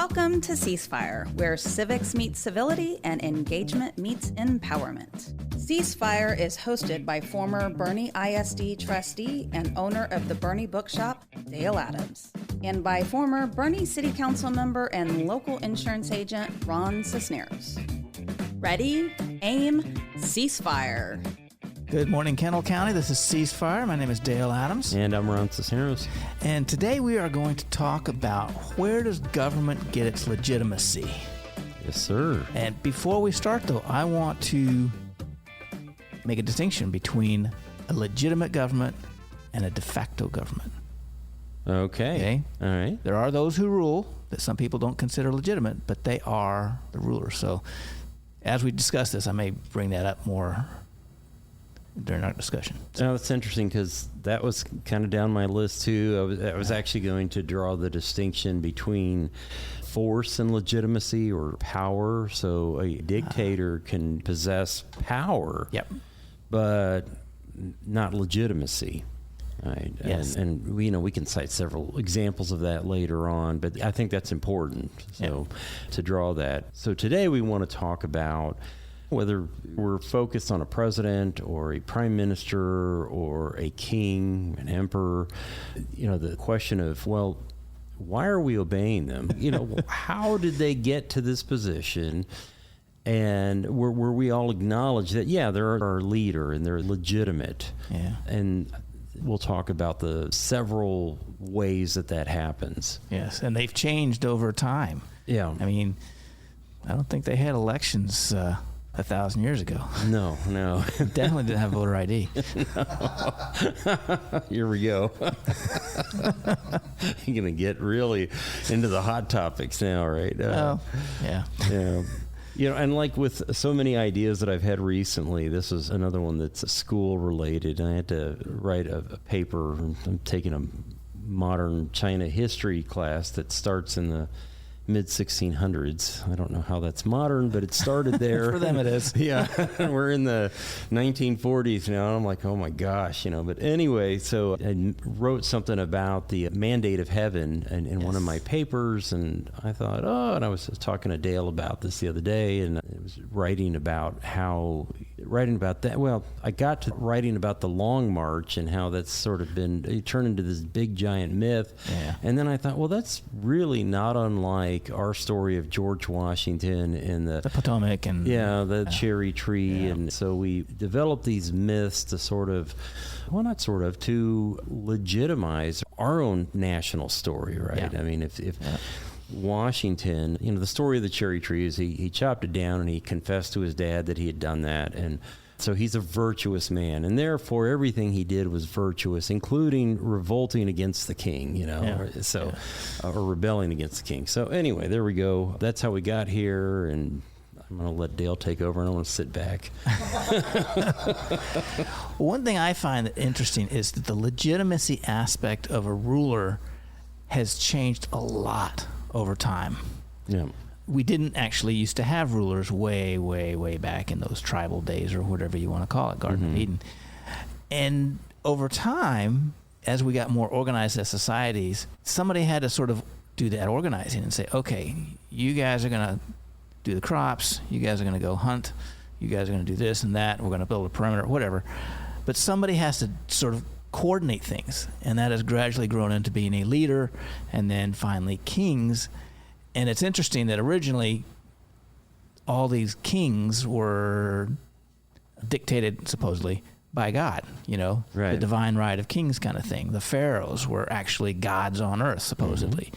Welcome to Ceasefire, where civics meets civility and engagement meets empowerment. Ceasefire is hosted by former Bernie ISD trustee and owner of the Bernie Bookshop, Dale Adams, and by former Bernie City Council member and local insurance agent, Ron Cisneros. Ready, aim, ceasefire. Good morning, Kendall County. This is Ceasefire. My name is Dale Adams. And I'm Ron Cisneros. And today we are going to talk about where does government get its legitimacy? Yes, sir. And before we start, though, I want to make a distinction between a legitimate government and a de facto government. Okay. All right. There are those who rule that some people don't consider legitimate, but they are the rulers. So as we discuss this, I may bring that up more during our discussion. So it's interesting because that was kind of down my list too. I was actually going to draw the distinction between force and legitimacy or power. So a dictator can possess power, but not legitimacy. Right. Yes. And we can cite several examples of that later on, but I think that's important. So to draw that. So today we want to talk about whether we're focused on a president or a prime minister or a king, an emperor, the question of, well, why are we obeying them? How did they get to this position? And where we all acknowledge that, they're our leader and they're legitimate. Yeah. And we'll talk about the several ways that happens. Yes, and they've changed over time. Yeah. I mean, I don't think they had elections 1,000 years ago. No. Definitely didn't have voter ID. Here we go. You're going to get really into the hot topics now, right? Yeah. And like with so many ideas that I've had recently, this is another one that's school related. I had to write a paper. I'm taking a modern China history class that starts in the mid-1600s. I don't know how that's modern, but it started there. For them it is. Yeah. We're in the 1940s now, and I'm like, oh my gosh, But anyway, so I wrote something about the mandate of heaven in one of my papers, and I thought, and I was talking to Dale about this the other day, and I was writing about that. Well, I got to writing about the Long March and how that's sort of been turned into this big giant myth. Yeah. And then I thought, well, that's really not unlike our story of George Washington and the Potomac and the cherry tree. And so we developed these myths to to legitimize our own national story, right? I mean, if Washington, the story of the cherry tree is he chopped it down and he confessed to his dad that he had done that, and so he's a virtuous man, and therefore everything he did was virtuous, including revolting against the king, or rebelling against the king. So anyway, there we go. That's how we got here, and I'm going to let Dale take over, and I want to sit back. One thing I find interesting is that the legitimacy aspect of a ruler has changed a lot over time. Yeah. We didn't actually used to have rulers way, way, way back in those tribal days, or whatever you want to call it, Garden of Eden. And over time, as we got more organized as societies, somebody had to sort of do that organizing and say, okay, you guys are going to do the crops, you guys are going to go hunt, you guys are going to do this and that, we're going to build a perimeter, whatever. But somebody has to sort of coordinate things, and that has gradually grown into being a leader, and then finally kings. And it's interesting that originally all these kings were dictated supposedly by God, right. The divine right of kings kind of thing. The pharaohs were actually gods on earth, supposedly.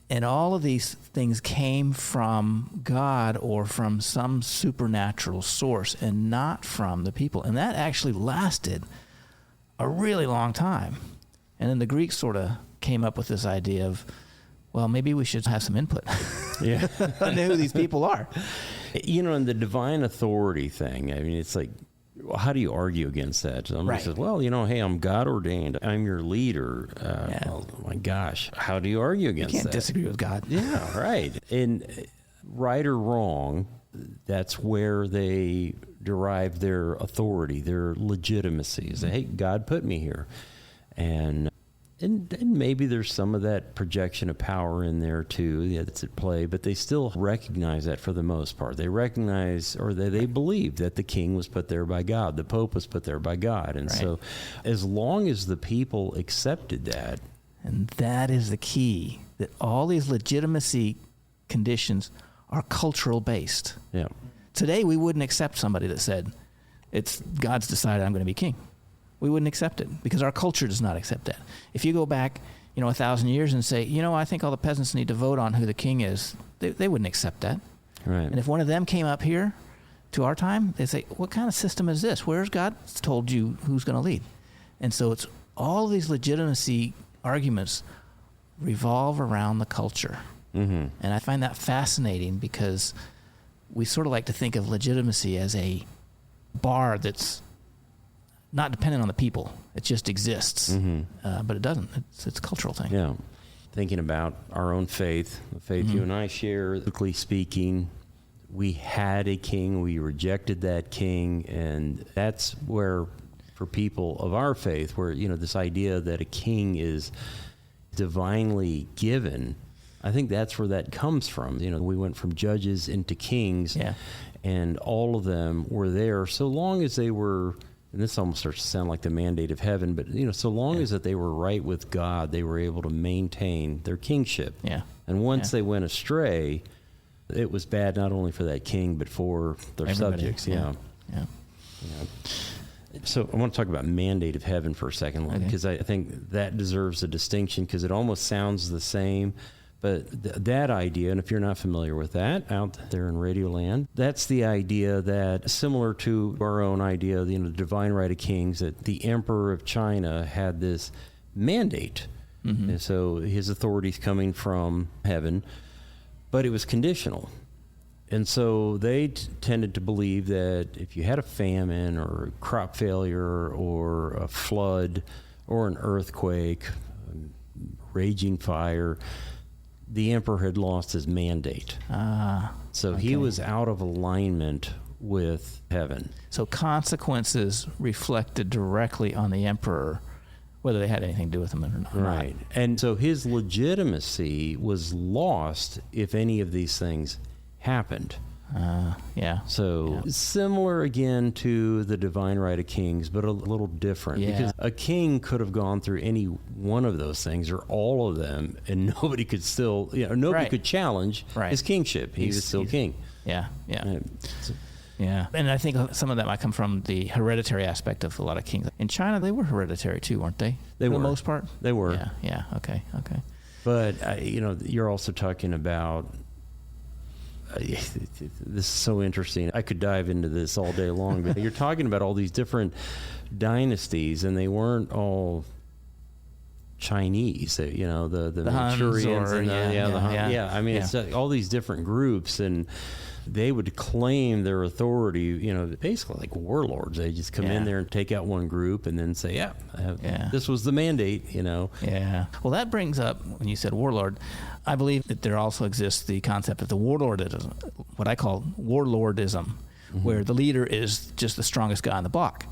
And all of these things came from God or from some supernatural source and not from the people. And that actually lasted a really long time. And then the Greeks sort of came up with this idea of, well, maybe we should have some input. Yeah. I know who these people are. And the divine authority thing, I mean, it's like, well, how do you argue against that? Somebody says, well, hey, I'm God ordained. I'm your leader. Oh my gosh. How do you argue against that? You can't disagree with God. Yeah, right. And right or wrong, that's where they derive their authority, their legitimacy. Say, hey, God put me here. And And maybe there's some of that projection of power in there too that's at play, but they still recognize that for the most part. They recognize, or they believe that the king was put there by God, the Pope was put there by God. And so as long as the people accepted that. And that is the key, that all these legitimacy conditions are cultural based. Yeah. Today we wouldn't accept somebody that said, it's God's decided I'm going to be king. We wouldn't accept it because our culture does not accept that. If you go back, 1,000 years and say, I think all the peasants need to vote on who the king is, they wouldn't accept that. Right. And if one of them came up here to our time, they'd say, what kind of system is this? Where's God told you who's going to lead? And so it's all of these legitimacy arguments revolve around the culture. Mm-hmm. And I find that fascinating because we sort of like to think of legitimacy as a bar that's not dependent on the people. It just exists. Mm-hmm. But it doesn't. It's a cultural thing. Yeah. Thinking about our own faith, the faith you and I share, biblically speaking, we had a king, we rejected that king, and that's where, for people of our faith, where, this idea that a king is divinely given, I think that's where that comes from. We went from judges into kings, and all of them were there so long as they were, and this almost starts to sound like the mandate of heaven, but so long as that they were right with God, they were able to maintain their kingship. Yeah. And once they went astray, it was bad not only for that king but for their subjects. Yeah. So I want to talk about mandate of heaven for a second, because I think that deserves a distinction, because it almost sounds the same. But that idea, and if you're not familiar with that out there in Radioland, that's the idea that, similar to our own idea, the divine right of kings, that the emperor of China had this mandate. Mm-hmm. And so his authority's coming from heaven, but it was conditional. And so they tended to believe that if you had a famine or a crop failure or a flood or an earthquake, raging fire, the emperor had lost his mandate. So he was out of alignment with heaven. So consequences reflected directly on the emperor, whether they had anything to do with him or not. Right. And so his legitimacy was lost if any of these things happened. So similar again to the divine right of kings, but a little different, because a king could have gone through any one of those things or all of them, and nobody could still, nobody could challenge his kingship. He was still king. Yeah. And I think some of that might come from the hereditary aspect of a lot of kings. In China, they were hereditary too, weren't they? For the most part? They were. Yeah. Okay. But, you're also talking about, this is so interesting. I could dive into this all day long, but you're talking about all these different dynasties, and they weren't all Chinese. The Manchurians and the Han. I mean, it's all these different groups, and they would claim their authority, basically like warlords. They just come in there and take out one group and then say, this was the mandate, Yeah. Well, that brings up, when you said warlord, I believe that there also exists the concept of the warlordism, what I call warlordism, where the leader is just the strongest guy on the block.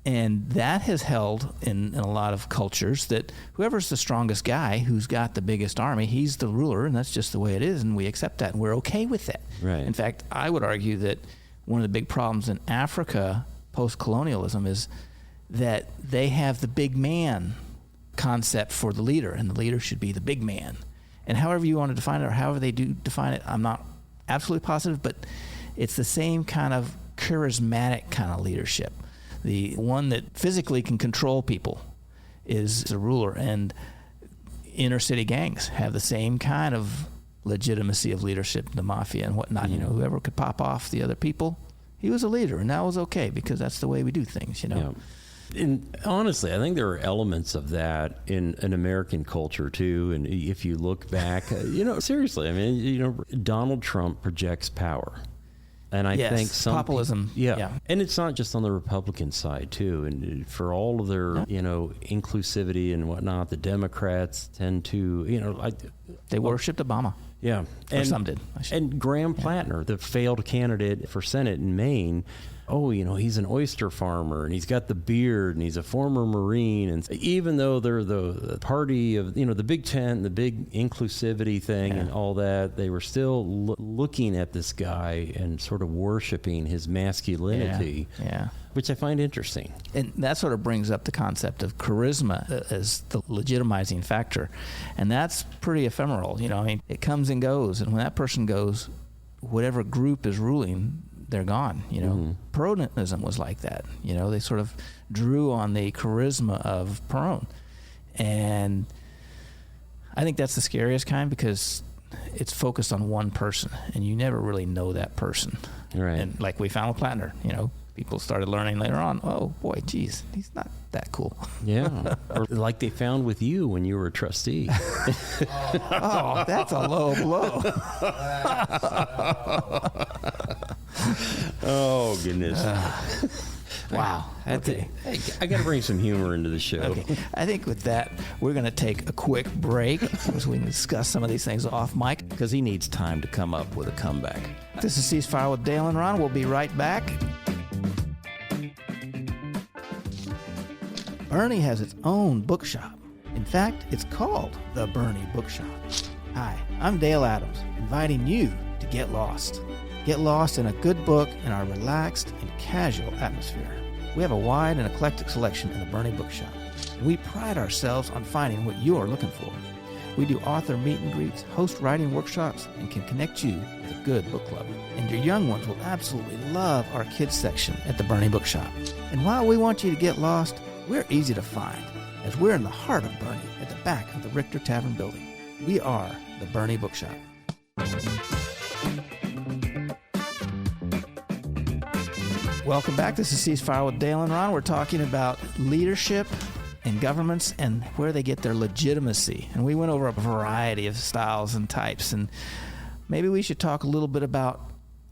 And that has held in a lot of cultures that whoever's the strongest guy, who's got the biggest army, he's the ruler, and that's just the way it is, and we accept that, and we're okay with that. Right. In fact, I would argue that one of the big problems in Africa, post-colonialism, is that they have the big man concept for the leader, and the leader should be the big man. And however you want to define it, or however they do define it, I'm not absolutely positive, but it's the same kind of charismatic kind of leadership. The one that physically can control people is a ruler, and inner city gangs have the same kind of legitimacy of leadership, the mafia and whatnot. Whoever could pop off the other people, he was a leader, and that was okay because that's the way we do things. Yeah. And honestly, I think there are elements of that in American culture too. And if you look back, seriously, I mean, Donald Trump projects power. And I think some populism. And it's not just on the Republican side too. And for all of their, inclusivity and whatnot, the Democrats tend to, they worshipped Obama. Yeah. Or some did. And Graham Platner, the failed candidate for Senate in Maine, oh, he's an oyster farmer and he's got the beard and he's a former Marine. And even though they're the party of, the big tent, the big inclusivity thing and all that, they were still looking at this guy and sort of worshiping his masculinity, which I find interesting. And that sort of brings up the concept of charisma as the legitimizing factor. And that's pretty ephemeral. It comes and goes. And when that person goes, whatever group is ruling, they're gone. Peronism was like that. They sort of drew on the charisma of Perón. And I think that's the scariest kind because it's focused on one person and you never really know that person. Right. And like we found with Platner, people started learning later on, oh boy, geez, he's not that cool. Yeah. Or like they found with you when you were a trustee. Oh, that's a low blow. Oh, goodness. Wow. Okay. Hey, I got to bring some humor into the show. Okay. I think with that, we're going to take a quick break so we can discuss some of these things off mic because he needs time to come up with a comeback. This is Ceasefire with Dale and Ron. We'll be right back. Bernie has its own bookshop. In fact, it's called the Bernie Bookshop. Hi, I'm Dale Adams, inviting you to get lost. Get lost in a good book in our relaxed and casual atmosphere. We have a wide and eclectic selection in the Bernie Bookshop, and we pride ourselves on finding what you are looking for. We do author meet and greets, host writing workshops, and can connect you with a good book club. And your young ones will absolutely love our kids section at the Bernie Bookshop. And while we want you to get lost, we're easy to find, as we're in the heart of Bernie, at the back of the Richter Tavern building. We are the Bernie Bookshop. Welcome back. This is Ceasefire with Dale and Ron. We're talking about leadership and governments and where they get their legitimacy. And we went over a variety of styles and types. And maybe we should talk a little bit about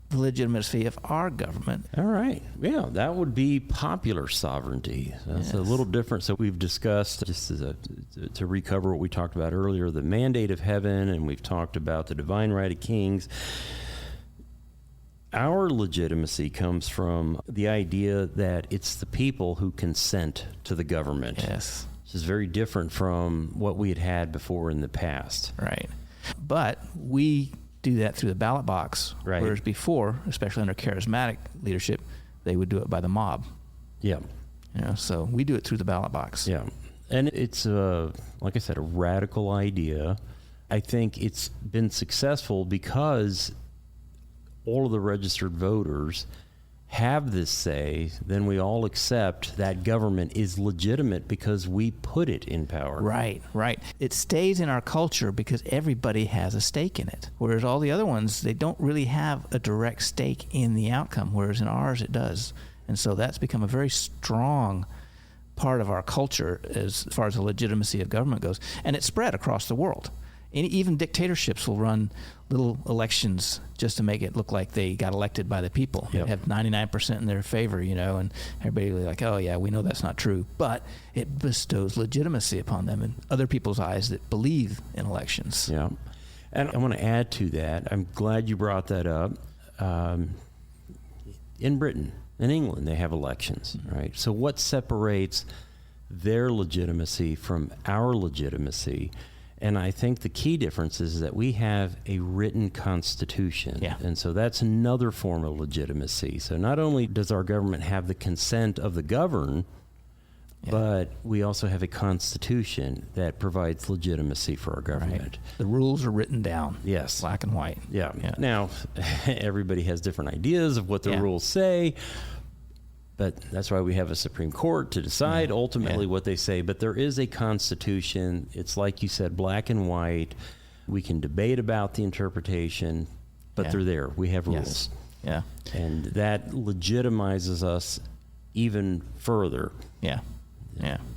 the legitimacy of our government. All right. Yeah, that would be popular sovereignty. That's a little different. So we've discussed, just as to recover what we talked about earlier, the mandate of heaven, and we've talked about the divine right of kings. Our legitimacy comes from the idea that it's the people who consent to the government. Yes. Which is very different from what we had before in the past. Right. But we do that through the ballot box. Right. Whereas before, especially under charismatic leadership, they would do it by the mob. Yeah. So we do it through the ballot box. Yeah. And it's, like I said, a radical idea. I think it's been successful because all of the registered voters have this say, then we all accept that government is legitimate because we put it in power. Right. It stays in our culture because everybody has a stake in it. Whereas all the other ones, they don't really have a direct stake in the outcome, whereas in ours it does. And so that's become a very strong part of our culture as far as the legitimacy of government goes. And it's spread across the world. And even dictatorships will run little elections just to make it look like they got elected by the people. Yep. They have 99% in their favor, and everybody will be like, oh yeah, we know that's not true. But it bestows legitimacy upon them in other people's eyes that believe in elections. Yeah. And I want to add to that. I'm glad you brought that up. In Britain, in England, they have elections, right? So what separates their legitimacy from our legitimacy? And I think the key difference is that we have a written constitution. Yeah. And so that's another form of legitimacy. So not only does our government have the consent of the governed, but we also have a constitution that provides legitimacy for our government. Right. The rules are written down. Yes. Black and white. Yeah. Now, everybody has different ideas of what the rules say, but that's why we have a Supreme Court to decide ultimately what they say. But there is a constitution. It's like you said, black and white. We can debate about the interpretation, but they're there. We have rules. Yeah. And that legitimizes us even further. Yeah.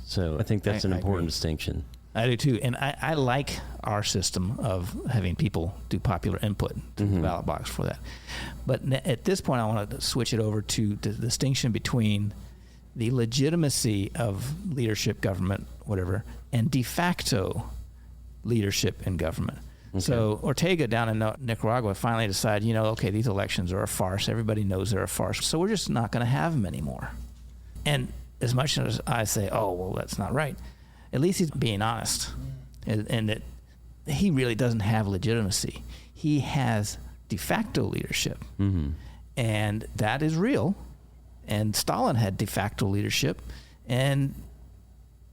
So I think that's an important distinction. I do too. And I like our system of having people do popular input to the ballot box for that. But at this point, I want to switch it over to the distinction between the legitimacy of leadership, government, whatever, and de facto leadership in government. Okay. So Ortega down in Nicaragua finally decided, okay, these elections are a farce. Everybody knows they're a farce. So we're just not going to have them anymore. And as much as I say, oh, well, that's not right, at least he's being honest. And that he really doesn't have legitimacy. He has de facto leadership. Mm-hmm. And that is real. And Stalin had de facto leadership. And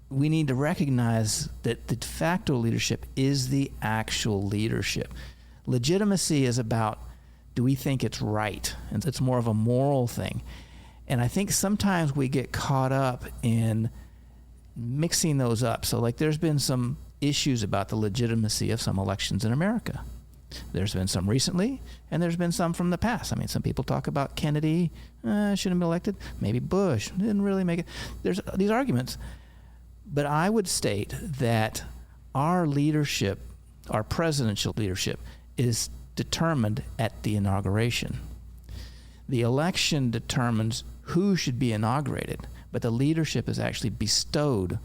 we need to recognize that the de facto leadership is the actual leadership. Legitimacy is about, do we think it's right? And it's more of a moral thing. And I think sometimes we get caught up in mixing those up. So like there's been some issues about the legitimacy of some elections in America. There's been some recently, and there's been some from the past. I mean, some people talk about Kennedy, shouldn't have been elected. Maybe Bush didn't really make it. There's these arguments. But I would state that our leadership, our presidential leadership, is determined at the inauguration. The election determines who should be inaugurated, but the leadership is actually bestowed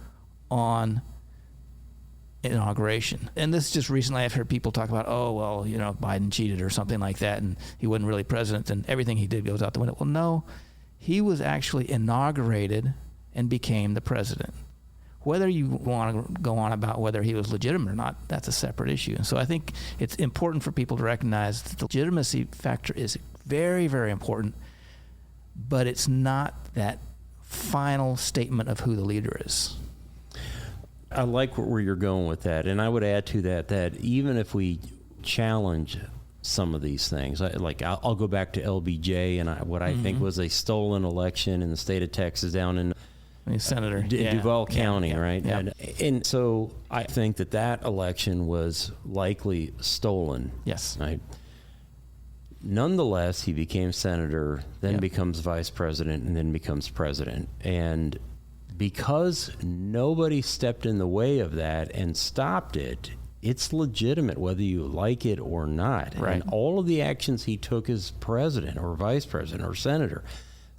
on inauguration. And this just recently I've heard people talk about, oh, well, Biden cheated or something like that, and he wasn't really president, and everything he did goes out the window. Well, no, he was actually inaugurated and became the president. Whether you want to go on about whether he was legitimate or not, that's a separate issue. And so I think it's important for people to recognize that the legitimacy factor is very, very important, but it's not that final statement of who the leader is. I like where you're going with that. And I would add to that even if we challenge some of these things, I'll go back to LBJ and what I think was a stolen election in the state of Texas down in Senator Duval County, right? Yeah. And so I think that election was likely stolen. Yes. Right. Nonetheless, he became senator, then becomes vice president, and then becomes president. And because nobody stepped in the way of that and stopped it, it's legitimate whether you like it or not. Right. And all of the actions he took as president or vice president or senator,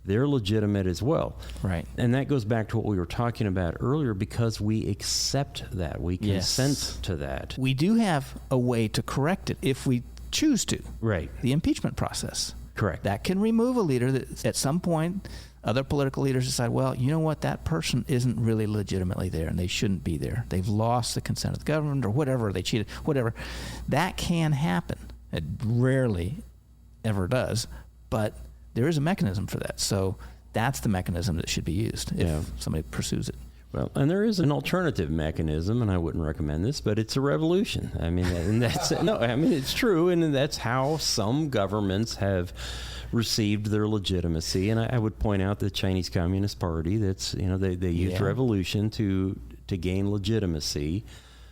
they're legitimate as well. Right. And that goes back to what we were talking about earlier, because we accept that. We consent to that. We do have a way to correct it if we choose to. Right. The impeachment process. Correct. That can remove a leader that at some point other political leaders decide, well, you know what, that person isn't really legitimately there and they shouldn't be there. They've lost the consent of the government or whatever, they cheated, whatever. That can happen. It rarely ever does, but there is a mechanism for that. So that's the mechanism that should be used if somebody pursues it. Well, and there is an alternative mechanism, and I wouldn't recommend this, but it's a revolution. I mean, and it's true, and that's how some governments have received their legitimacy. And I would point out the Chinese Communist Party. That's they used revolution to gain legitimacy.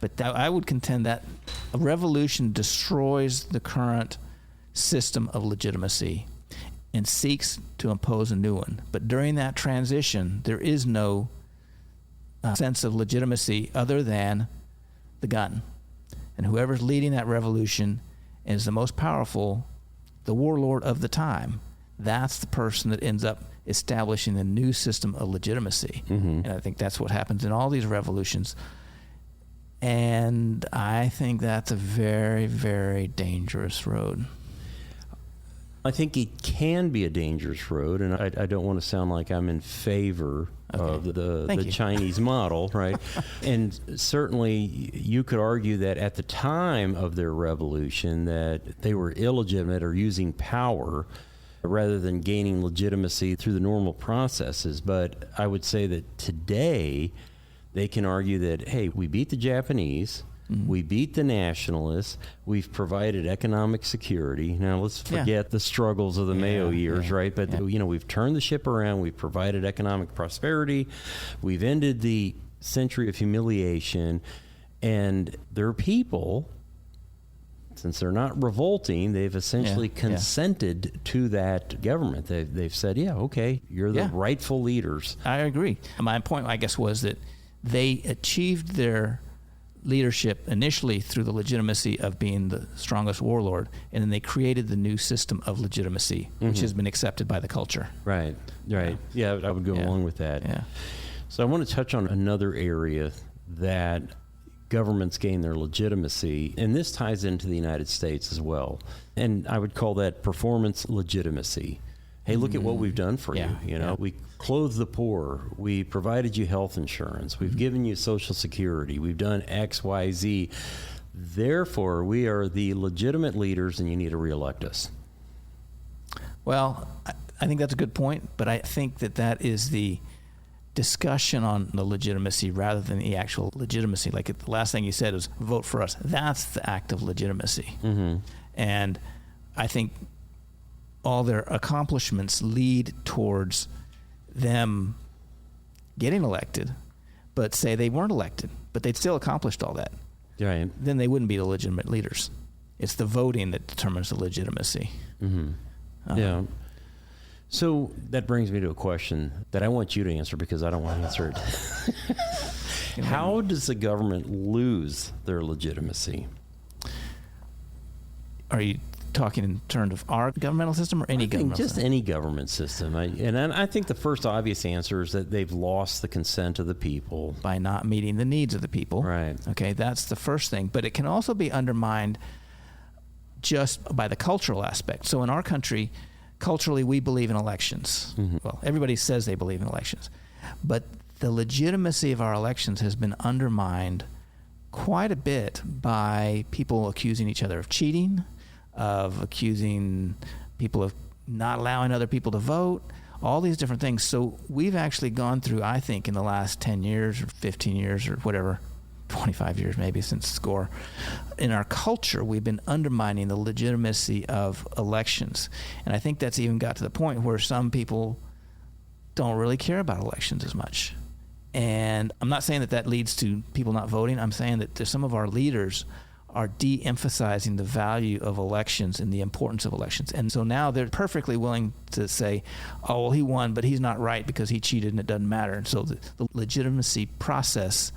But I would contend that a revolution destroys the current system of legitimacy and seeks to impose a new one. But during that transition, there is no sense of legitimacy other than the gun. And whoever's leading that revolution is the most powerful, the warlord of the time. That's the person that ends up establishing the new system of legitimacy. Mm-hmm. And I think that's what happens in all these revolutions. And I think that's a very, very dangerous road. I think it can be a dangerous road, and I don't want to sound like I'm in favor of the Chinese model, right? And certainly you could argue that at the time of their revolution that they were illegitimate or using power rather than gaining legitimacy through the normal processes. But I would say that today they can argue that, hey, we beat the Japanese, we beat the nationalists, we've provided economic security. Now let's forget the struggles of the Mayo years, right? But we've turned the ship around, we've provided economic prosperity, we've ended the century of humiliation, and their people, since they're not revolting, they've essentially consented to that government. They've said, okay, you're the rightful leaders. I agree. My point, I guess, was that they achieved their leadership initially through the legitimacy of being the strongest warlord, and then they created the new system of legitimacy, which has been accepted by the culture. Right. Yeah, I would go along with that. Yeah. So I want to touch on another area that governments gain their legitimacy. And this ties into the United States as well. And I would call that performance legitimacy. Hey, look at what we've done for you. You know, we clothe the poor. We provided you health insurance. We've given you Social Security. We've done X, Y, Z. Therefore, we are the legitimate leaders, and you need to reelect us. Well, I think that's a good point, but I think that is the discussion on the legitimacy rather than the actual legitimacy. Like the last thing you said was vote for us. That's the act of legitimacy. And I think all their accomplishments lead towards them getting elected, but say they weren't elected, but they'd still accomplished all that. Right. Then they wouldn't be the legitimate leaders. It's the voting that determines the legitimacy. Yeah. So that brings me to a question that I want you to answer because I don't want to answer it. How does the government lose their legitimacy? Are you talking in terms of our governmental system or any government just system? any government system. I think the first obvious answer is that they've lost the consent of the people. By not meeting the needs of the people. Right. Okay, that's the first thing. But it can also be undermined just by the cultural aspect. So in our country, culturally, we believe in elections. Well, everybody says they believe in elections. But the legitimacy of our elections has been undermined quite a bit by people accusing each other of cheating, of accusing people of not allowing other people to vote, all these different things. So we've actually gone through, I think, in the last 10 years or 15 years or whatever, 25 years maybe since SCORE, in our culture, we've been undermining the legitimacy of elections. And I think that's even got to the point where some people don't really care about elections as much. And I'm not saying that leads to people not voting. I'm saying that some of our leaders are de-emphasizing the value of elections and the importance of elections. And so now they're perfectly willing to say, oh, well, he won, but he's not right because he cheated and it doesn't matter. And so the legitimacy process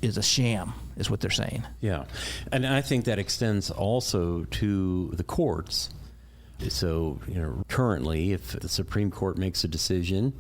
is a sham, is what they're saying. Yeah. And I think that extends also to the courts. So, currently, if the Supreme Court makes a decision,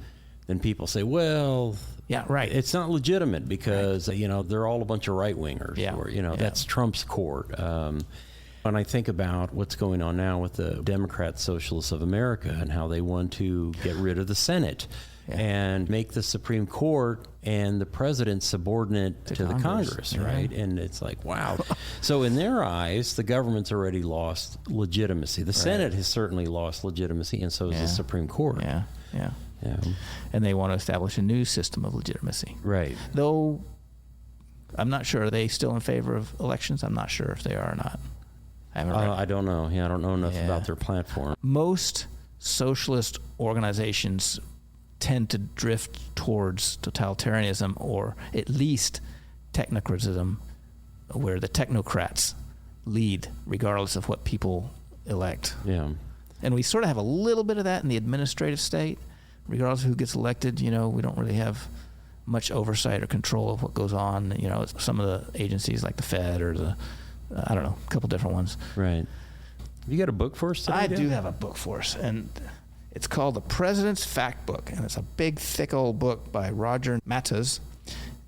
then people say, well, yeah, right, it's not legitimate because, they're all a bunch of right-wingers. Yeah. Or, that's Trump's court. When I think about what's going on now with the Democrat Socialists of America and how they want to get rid of the Senate and make the Supreme Court and the president subordinate to the Congress, right? And it's like, wow. So in their eyes, the government's already lost legitimacy. The Senate has certainly lost legitimacy, and so has the Supreme Court. Yeah. And they want to establish a new system of legitimacy. Right. Though, I'm not sure. Are they still in favor of elections? I'm not sure if they are or not. I don't know. I don't know enough about their platform. Most socialist organizations tend to drift towards totalitarianism or at least technocratism, where the technocrats lead regardless of what people elect. Yeah. And we sort of have a little bit of that in the administrative state. Regardless of who gets elected, we don't really have much oversight or control of what goes on. Some of the agencies like the Fed or a couple different ones. Right. You got a book for us today? I do have a book for us, and it's called The President's Fact Book, and it's a big, thick old book by Roger Mattez,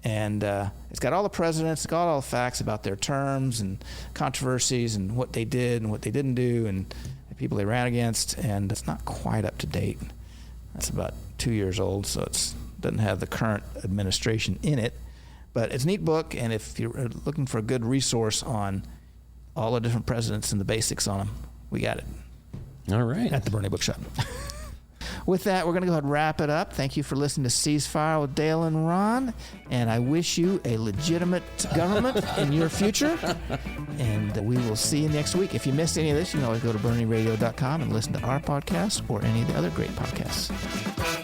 and it's got all the presidents, it's got all the facts about their terms and controversies and what they did and what they didn't do and the people they ran against, and it's not quite up to date. It's about 2 years old, so it doesn't have the current administration in it, but it's a neat book, and if you're looking for a good resource on all the different presidents and the basics on them, we got it. All right. At the Bernie Bookshop. With that, we're going to go ahead and wrap it up. Thank you for listening to Ceasefire with Dale and Ron, and I wish you a legitimate government in your future, and we will see you next week. If you missed any of this, you can always go to BernieRadio.com and listen to our podcast or any of the other great podcasts.